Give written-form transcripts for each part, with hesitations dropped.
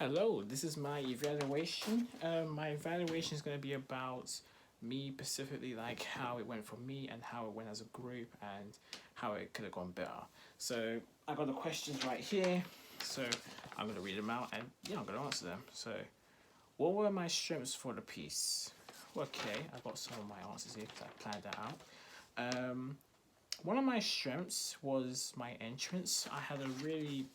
Hello, this is my evaluation. My evaluation is going to be about me specifically, like how it went for me and how it went as a group and how it could have gone better. So I got the questions right here. So I'm going to read them out and I'm going to answer them. So, what were my strengths for the piece? Okay, I got some of my answers here because I planned that out. One of my strengths was my entrance. I had a really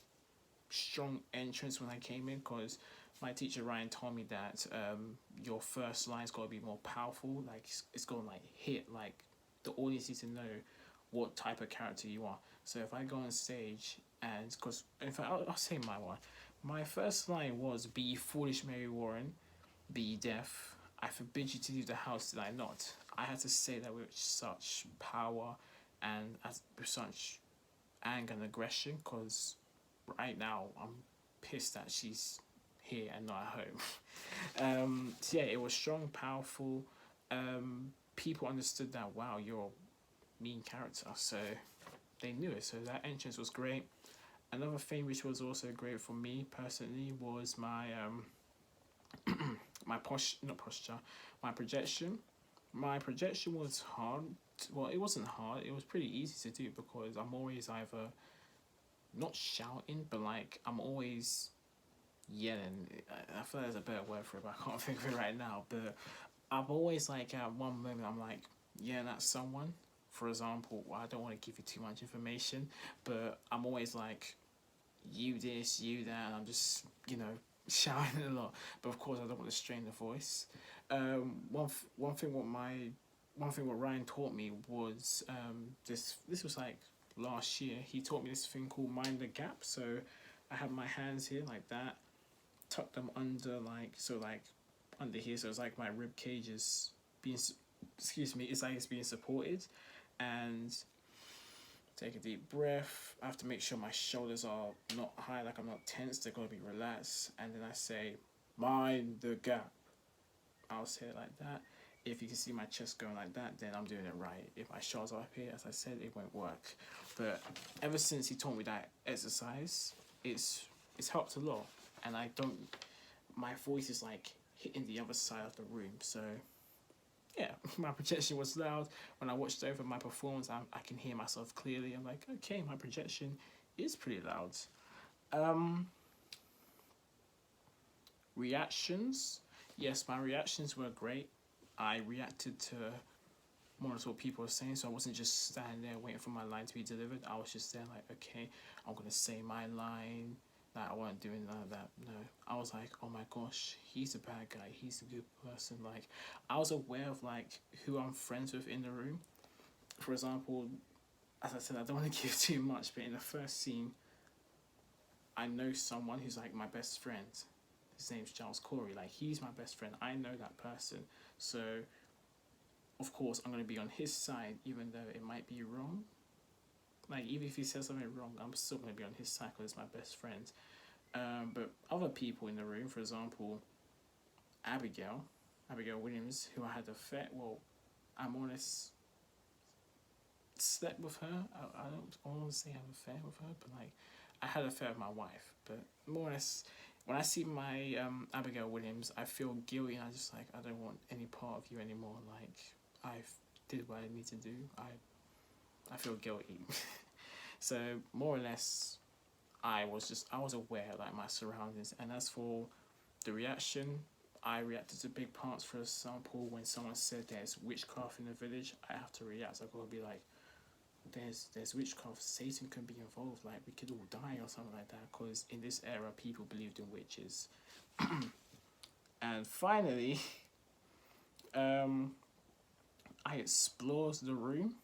strong entrance when I came in because my teacher Ryan told me that your first line's got to be more powerful. Like it's going to like hit like the audience needs to know what type of character you are. So if I go on stage and because in fact I'll say my one. My first line was "Be foolish, Mary Warren. Be deaf. I forbid you to leave the house. Did I not?" I had to say that with such power and with such anger and aggression because right now I'm pissed that she's here and not at home. So yeah, it was strong, powerful. People understood that wow, you're a mean character, so they knew it. So that entrance was great. Another thing which was also great for me personally was my my not posture, my projection. My projection was hard. Well, it wasn't hard. It was pretty easy to do because I'm always either not shouting, but like I'm always yelling. I feel like there's a better word for it, but I can't think of it right now. But I'm always like at one moment I'm like yelling at someone. For example, well, I don't want to give you too much information, but I'm always like you this, you that, and I'm just shouting a lot. But of course, I don't want to strain the voice. One thing what Ryan taught me was this was like last year. He taught me this thing called mind the gap. So I have my hands here like that, tuck them under like under here, so it's like my rib cage is being excuse me, it's like it's being supported, and take a deep breath. I have to make sure my shoulders are not high, like I'm not tense, they're gonna be relaxed, and then I say mind the gap. I'll say it like that. If you can see my chest going like that, then I'm doing it right. If my shoulders are up here, as I said, it won't work. But ever since he taught me that exercise, it's helped a lot, and I don't. My voice is like hitting the other side of the room, so yeah, my projection was loud. When I watched over my performance, I can hear myself clearly. I'm like, okay, my projection is pretty loud. Um, Reactions. Yes, my reactions were great. I reacted to more or less what people were saying, so I wasn't just standing there waiting for my line to be delivered. I was just there like, okay, I'm gonna say my line. Like I wasn't doing none of that. No, I was like, oh my gosh, he's a bad guy. He's a good person. Like I was aware of like who I'm friends with in the room. For example, as I said, I don't want to give too much, but in the first scene, I know someone who's like my best friend. His name's Giles Corey. Like he's my best friend. I know that person. So of course I'm gonna be on his side, even though it might be wrong. Like even if he says something wrong, I'm still gonna be on his side because it's my best friend. But other people in the room, for example, Abigail Williams, who I had a fair, well, I'm honest, slept with her. I don't want to say I have an affair with her, but like I had an affair with my wife. But more or less, when I see my Abigail Williams, I feel guilty and I just like I don't want any part of you anymore. Like I've did what I need to do. I feel guilty. So more or less, I was aware of like my surroundings. And as for the reaction, I reacted to big parts. For example, when someone said there's witchcraft in the village, I have to react. I gotta be like, there's witchcraft. Satan can be involved. Like we could all die or something like that. Because in this era, people believed in witches. And finally, um, I explored the room.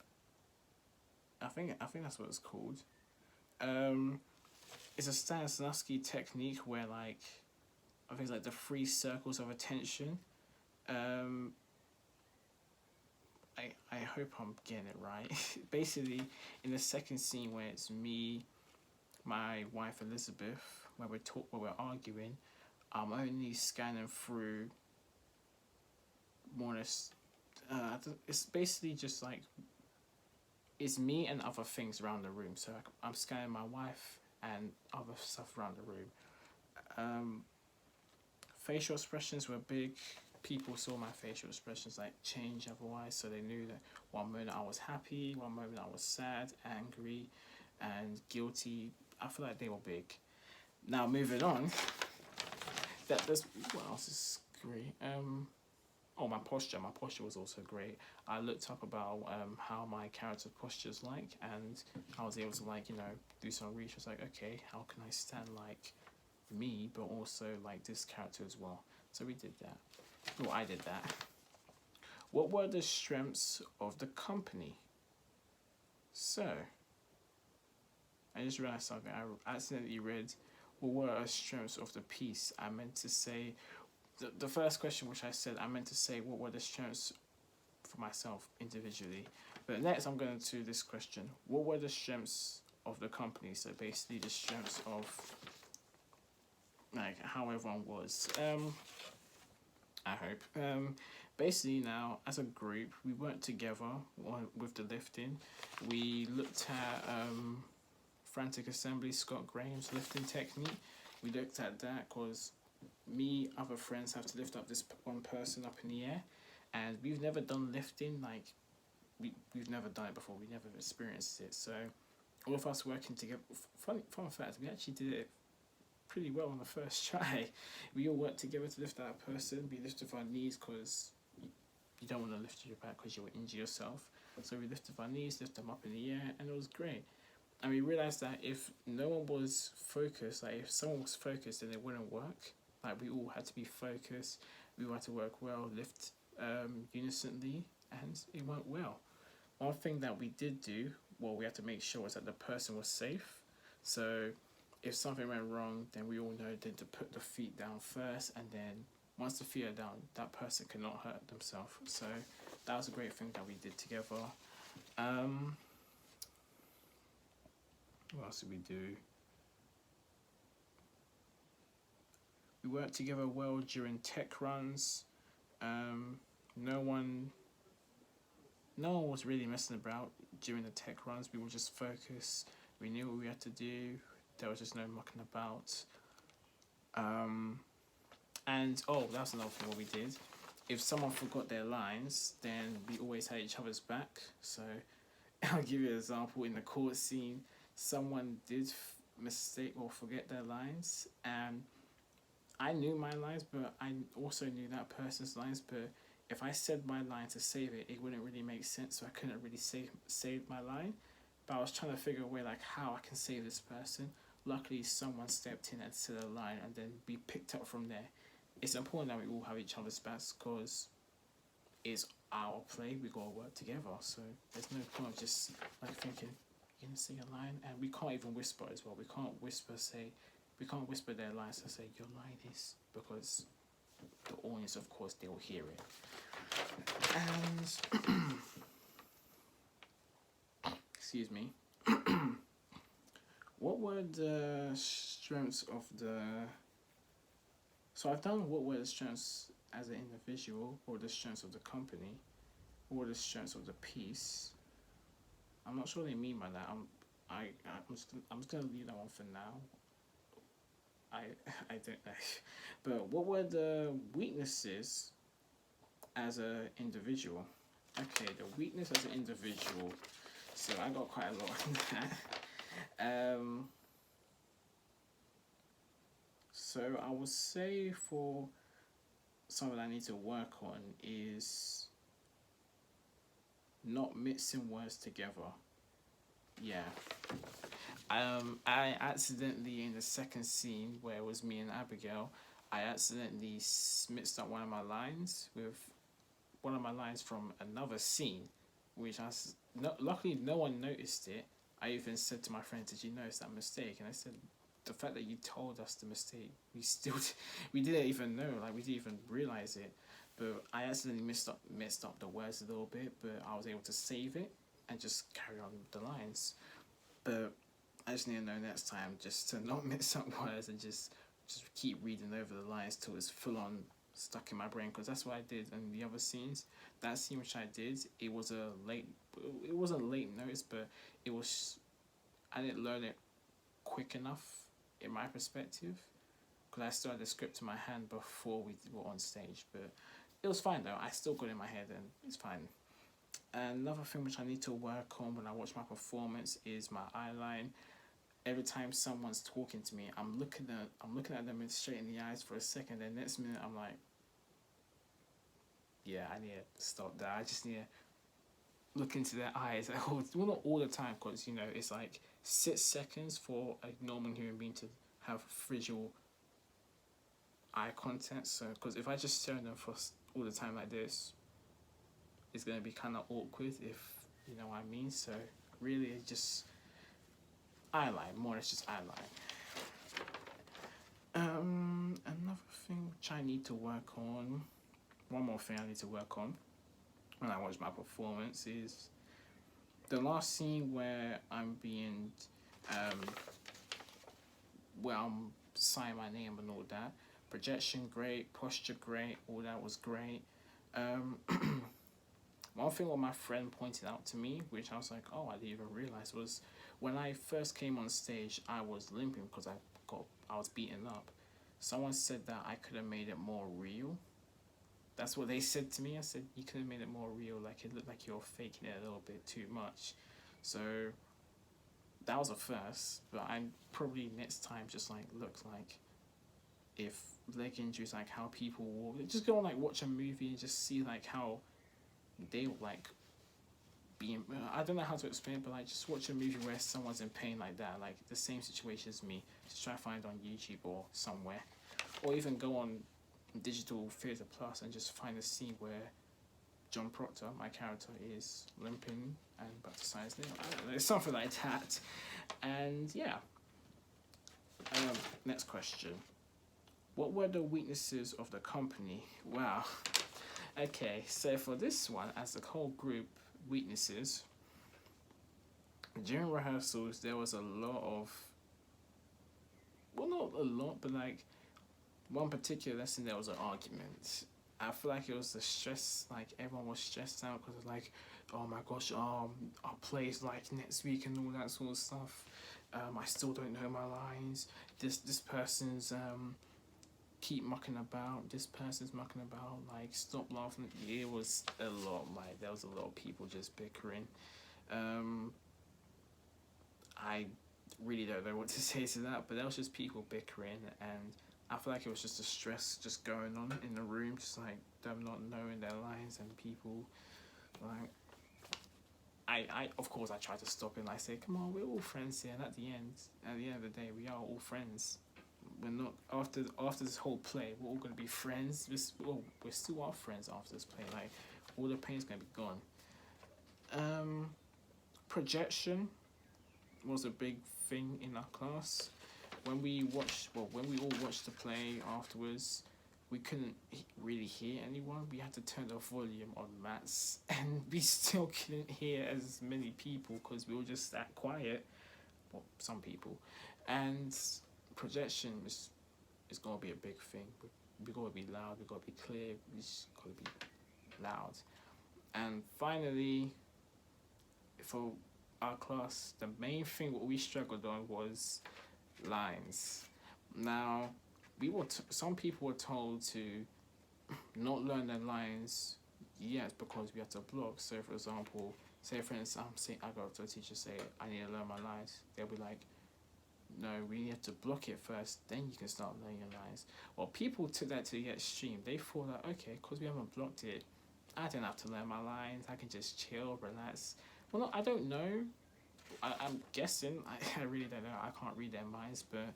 I think that's what it's called. Um, it's a Stanislavski technique where like I think it's like the three circles of attention. Um, I hope I'm getting it right. Basically, in the second scene where it's me, my wife Elizabeth, where we're arguing, I'm only scanning through more or less. It's basically just like it's me and other things around the room. So I'm scanning my wife and other stuff around the room. facial expressions were big. People saw my facial expressions like change otherwise, so they knew that one moment I was happy, one moment I was sad, angry, and guilty. I feel like they were big. Now moving on, there's what else is great? Oh, my posture. My posture was also great. I looked up about how my character posture is like, and I was able to do some research. Like, okay, how can I stand like me, but also like this character as well? So we did that. Well, I did that. What were the strengths of the company? So, I just realized something. I accidentally read, what were the strengths of the piece? I meant to say, the first question which I said, I meant to say, what were the strengths for myself individually? But next I'm going to this question. What were the strengths of the company? So basically the strengths of like how everyone was. I hope. Basically now, as a group, we worked together with the lifting. We looked at Frantic Assembly, Scott Graham's lifting technique. We looked at that because me, other friends have to lift up this one person up in the air. And we've never done lifting, like, we've never done it before. We never experienced it. So all of us working together, fun fact, we actually did it pretty well on the first try. We all worked together to lift that person. We lifted our knees because you don't want to lift your back because you will injure yourself. So we lifted our knees, lifted them up in the air, and it was great. And we realized that if no one was focused, like if someone was focused, then it wouldn't work. Like we all had to be focused. We all had to work well, lift unisonly, and it went well. One thing that we did do, well, we had to make sure was that the person was safe. So if something went wrong, then we all know then to put the feet down first, and then once the feet are down, that person cannot hurt themselves. So that was a great thing that we did together. What else did we do? We worked together well during tech runs. No one was really messing about during the tech runs. We were just focused. We knew what we had to do. There was just no mucking about. And that's another thing what we did. If someone forgot their lines, then we always had each other's back. So I'll give you an example. In the court scene, someone did mistake or forget their lines, and I knew my lines, but I also knew that person's lines. But if I said my line to save it, it wouldn't really make sense, so I couldn't really save my line. But I was trying to figure a way like how I can save this person. Luckily, someone stepped in and said a line, and then we picked up from there. It's important that we all have each other's backs because it's our play. We gotta work together. So there's no point of just like thinking you're gonna say a line, and we can't even whisper as well. We can't whisper their lines and say your line is, because the audience, of course, they will hear it. And excuse me. What were the strengths of the? So I've done what were the strengths as an individual, or the strengths of the company, or the strengths of the piece. I'm not sure what they mean by that. I'm just gonna leave that one for now. I don't know. But what were the weaknesses as an individual? Okay, the weakness as an individual. So I got quite a lot on that. So I would say for something I need to work on is not mixing words together. Yeah. I accidentally, in the second scene where it was me and Abigail, I accidentally mixed up one of my lines with one of my lines from another scene, which luckily no one noticed it. I even said to my friend, "Did you notice that mistake?" And I said, "The fact that you told us the mistake, we didn't even know, like we didn't even realize it." But I accidentally messed up the words a little bit, but I was able to save it and just carry on with the lines. But I just need to know next time just to not mix up words and just keep reading over the lines till it's full on stuck in my brain, because that's what I did in the other scenes. That scene which I did, it wasn't late notice, but I didn't learn it quick enough in my perspective, because I still had the script in my hand before we were on stage. But it was fine though. I still got it in my head, and it's fine. And another thing which I need to work on when I watch my performance is my eye line. Every time someone's talking to me, I'm looking at them straight in the eyes for a second. Then next minute I'm like, yeah, I need to stop that. I just need to look into their eyes. Well, not all the time, because you know it's like 6 seconds for a normal human being to have visual eye contact. So, because if I just stare at them for all the time like this, it's gonna be kind of awkward, if you know what I mean. So really, it's just eye line, more or less just eye line. Another thing which I need to work on, one more thing I need to work on when I watch my performance is the last scene where I'm being, where I'm signing my name and all that. Projection great, posture great, all that was great. One thing what my friend pointed out to me, which I was like, oh, I didn't even realize, was when I first came on stage, I was limping because I was beaten up. Someone said that I could have made it more real. That's what they said to me. I said, you could have made it more real, like it looked like you're faking it a little bit too much. So that was a first, but I probably next time just like look like if leg injuries, like how people walk, just go and like watch a movie and just see like how they like being, I don't know how to explain it, but like just watch a movie where someone's in pain like that, like the same situation as me. Just try to find it on YouTube or somewhere, or even go on Digital Theatre Plus and just find a scene where John Proctor, my character, is limping and about to sign his name. I don't know, something like that. And yeah. Next question. What were the weaknesses of the company? Wow. Okay, so for this one, as a whole group, weaknesses. During rehearsals, there was a lot of, well, not a lot, but like one particular lesson, there was an argument. I feel like it was the stress, like everyone was stressed out because of like, oh my gosh, our plays like next week and all that sort of stuff. I still don't know my lines. This person's keep mucking about. This person's mucking about. Like, stop laughing. It was a lot. Like, there was a lot of people just bickering. I really don't know what to say to that, but there was just people bickering, and I feel like it was just the stress just going on in the room, just like them not knowing their lines and people like. I of course I tried to stop it and I say, come on, we're all friends here, and at the end of the day, we are all friends. We're not, after this whole play, we're all gonna be friends. We're still our friends after this play. Like, all the pain's gonna be gone. Projection was a big thing in our class. When we all watched the play afterwards, we couldn't really hear anyone. We had to turn the volume on max, and we still couldn't hear as many people because we were just that quiet. Well, some people. And projection is gonna be a big thing. We gotta be loud. We gotta be clear. We just gotta be loud. And finally, for our class, the main thing what we struggled on was lines. Now, some people were told to not learn their lines yet because we had to block. So, for example, say for instance, I go to a teacher say I need to learn my lines. They'll be like, no, we need to block it first, then you can start learning your lines. Well, people took that to the extreme. They thought that, okay, because we haven't blocked it, I don't have to learn my lines. I can just chill, relax. Well, no, I don't know. I'm guessing. I really don't know. I can't read their minds, but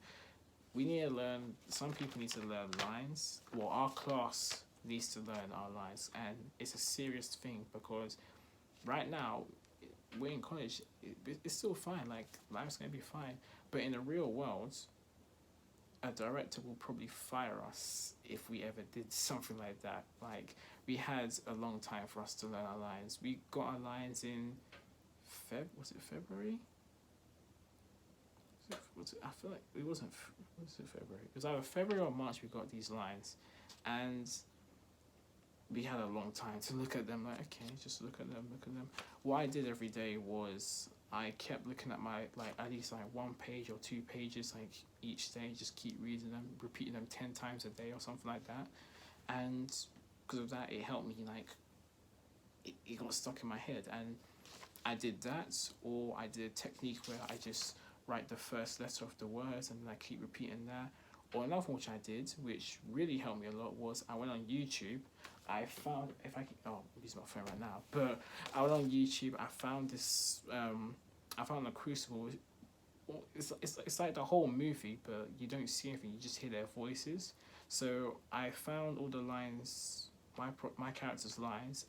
we need to learn. Some people need to learn lines. Well, our class needs to learn our lines, and it's a serious thing because right now we're in college. It's still fine. Like, life's gonna be fine, but in the real world, a director will probably fire us if we ever did something like that. Like, we had a long time for us to learn our lines. We got our lines in was it February? I feel like it wasn't. Was it February? It was either February or March. We got these lines, and we had a long time to look at them. Like, okay, just look at them, look at them. What I did every day was I kept looking at my, like, at least like 1 page or 2 pages, like each day, just keep reading them, repeating them 10 times a day or something like that. And because of that, it helped me, like, it got stuck in my head. And I did that, or I did a technique where I just write the first letter of the words and then I keep repeating that. Or another one which I did, which really helped me a lot, was I went on YouTube. I found, if I can, oh, I'm using my phone right now, but I went on YouTube. I found this, I found the Crucible. It's like the whole movie, but you don't see anything. You just hear their voices. So I found all the lines, my character's lines.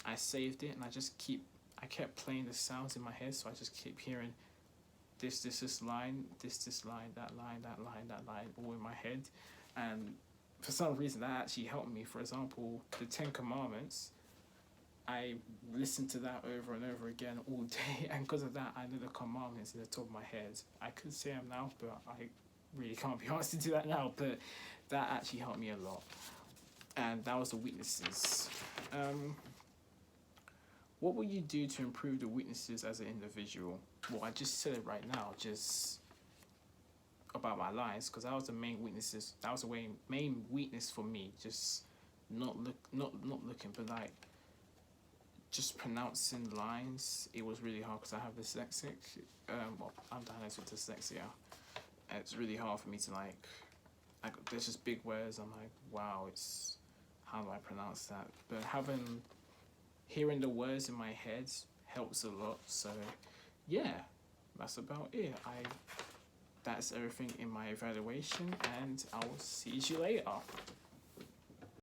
I saved it, and I kept playing the sounds in my head. So I just keep hearing this line, this line, that line, that line, that line, all in my head. And for some reason, that actually helped me. For example, the Ten Commandments, I listened to that over and over again all day, and because of that, I know the commandments in the top of my head. I could say them now, but I really can't be asked to do that now. But that actually helped me a lot, and that was the weaknesses. What will you do to improve the weaknesses as an individual? Well, I just said it right now, just about my lines, because that was the main weaknesses. That was the main weakness for me. Just not looking, but like just pronouncing lines. It was really hard because I have dyslexic. Well, I'm diagnosed with dyslexia. It's really hard for me to like there's just big words. I'm like, wow, it's how do I pronounce that? But hearing the words in my head helps a lot. So yeah, that's about it. That's everything in my evaluation, and I will see you later.